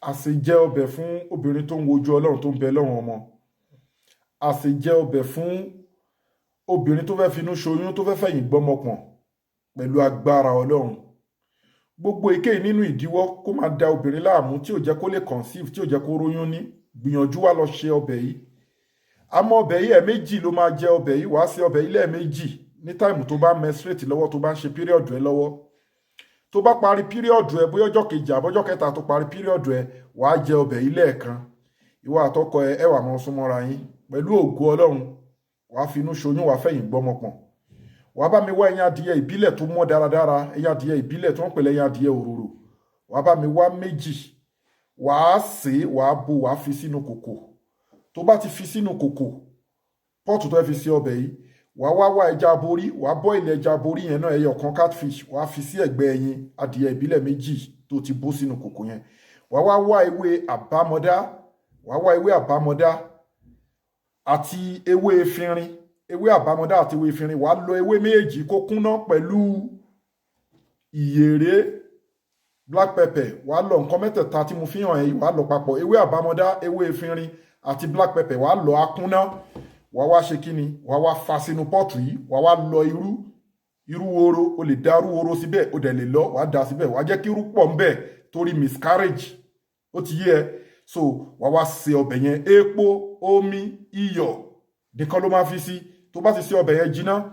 Aseje ọbẹ̀ fún obìnrin tó ń wojú Ọlọ́run tó ń bẹ lọ́wọ́n ọmọ. Aseje ọbẹ̀ fún obìnrin tó fẹ́ finú ṣoyún tó fẹ́ fẹ̀yìn gbọ́mọpọ̀n pẹ̀lú agbára Ọlọ́run. Gbogbo èkéyìí nínú ìdíwọ́ kó máa da obìnrin láàmú tí ò jẹ́ kó lè conceive tí ò jẹ́ kó róyún ní, gbìyànjú wá lọ ṣe ọbẹ̀ yìí. Àmọ́ ọbẹ̀ yìí ẹ̀ẹ̀mejì ló máa jẹ ọbẹ̀ yìí, wàá ṣe ọbẹ̀ yìí lẹ́ẹ̀mejì ní táìmù tó bá menstruate lọ́wọ́ tó bá ń ṣe period ẹ lọ́wọ́. Tó bá parí period ẹ bóyá ọjọ́ kejì àbọ́jọ́ kẹta tó parí period ẹ, wàá jẹ ọbẹ̀ yìí lẹ́ẹ̀kan. Ìwọ àtọkọ ẹ wá máa súnmọ́ra yín pẹ̀lú ògo Ọlọ́run. Wàá finú ṣoyún, wàá fẹ̀yìn gbọ́mọpọ̀n. Wàá bá mi wá ẹyin adìyẹ ìbílẹ̀ tó mọ́ dáradára, ẹyin adìyẹ ìbílẹ̀ tó ń pè lẹ́yìn adìyẹ òróró. Wàá bá mi wá méjì. Wàá sè, wàá bò, wàá fi sínú kòkò. Tó bá ti fi sínú kòkò, pọ́ọ̀tù tó fi sí ọbẹ̀ yìí, wàá wá ẹja aborí, wàá boil ẹja aborí yẹn náà ẹyọ kan catfish, wàá fi sí ẹ̀gbẹ́ ẹyin adìyẹ ìbílẹ̀ méjì tó ti bó sínú kòkò yẹn. Wàá wá ewé àbámọ́dá, àti ewé efinrin, ewé àbámọ́dá àti ewé efinrin. Wàá lọ ewé méjì kó kúnná pẹ̀lú ìyèrè black pepper. Wàá lọ nǹkan mẹ́tẹ̀ẹ̀ta tí mo fi hàn yìí, wàá lọ papọ̀, ewé àbámọ́dá, ewé efinrin àti black pepper. Wàá lọ akúnná. Wàá wá ṣe kíni, wàá wá fa sínú pọ́ọ̀tù yìí, wàá wá lọ irú woro, o lè dá irú woro síbẹ̀, o dẹ̀ lè lọ, wàá dá síbẹ̀, wàá jẹ́ kí irú pọ̀ ń bẹ̀ torí miscarriage. Ó ti yé ẹ. So wàá wá ṣe ọbẹ̀ yẹn, epo, omi, iyọ̀ nìkan ló máa fi sí. Tó bá ti ṣe ọbẹ̀ yẹn jiná,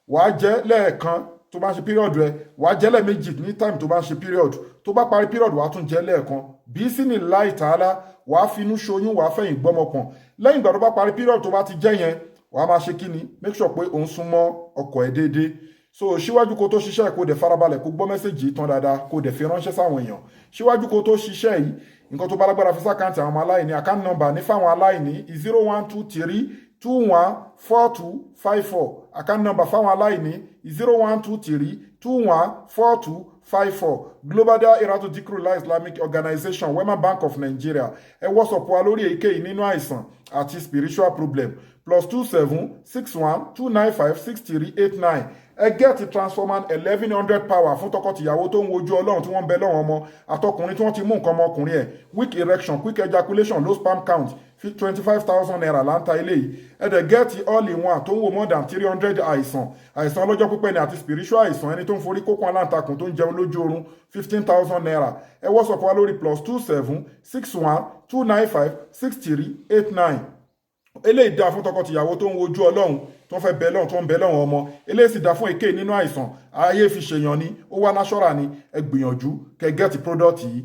wàá jẹ lẹ́ẹ̀kan tó bá ń ṣe period rẹ, wàá jẹ lẹ́ẹ̀mejì ní time tó bá ń ṣe period. Tó bá parí period, wàá tún jẹ lẹ́ẹ̀kan. Bismillah ta'ala, wàá finú ṣoyún, wàá fẹ̀yìn gbọ́mọpọ̀n. Lẹ́yìn ìgbà tó bá parí period tó bá ti jẹ́ yẹn, wàá máa ṣe kíni, make sure pé òun súnmọ́ ọkọ ẹ̀ déédéé. So síwájú kó tó ṣiṣẹ́ kó dẹ̀ farabalẹ̀ kó gbọ́ mẹ́sẹ̀gì tán dáadáa kó dẹ̀ fi ránṣẹ́ sáwọn èèyàn. Síwájú kó tó ṣiṣẹ́ yìí, nǹkan tó bá lágbára fi sákàǹtì àwọn aláìní, account number ní fáwọn aláìní 0123214254. Account number fáwọn aláìní 0123214254. Global Dahiratu Dhikrlahi Islamic Organization, Wema Bank of Nigeria. Ẹ WhatsApp wa lórí èyíkéyìí nínú àìsàn àti spiritual problem. +2761295638 ẹ get transformer 1100 power fún tọkọtìyàwó tó ń wojú Ọlọ́run tí wọ́n ń bẹ lọ́wọ́ ọmọ àtọkùnrin tí wọ́n ti mú nǹkan ọmọkùnrin ẹ̀, weak erection, quick ejaculation, low sperm count, 25,000 naira láǹtà eléyìí. ẹ dẹ̀ get all in one tó ń wo more than 300 àìsàn ọlọ́jọ́ pípẹ́ ni àti spiritual àìsàn, ẹni tó ń forí kókó aláǹtakùn tó ń jẹun lójú oorun, 15,000 naira. ẹ WhatsApp wa lórí +2761295638 eléyìí dá fún tọkọtìyàwó tó ń wojú Ọlọ́run tó ń fẹ́ bẹ Ọlọ́run tó ń bẹ Ọlọ́run ọmọ. Eléyìí sì dá fún èké nínú àìsàn ayé fi ṣèyàn ni, ó wá náṣọ́ra ni. Ẹ gbìyànjú kẹ́ gẹ́ẹ̀tì product yìí.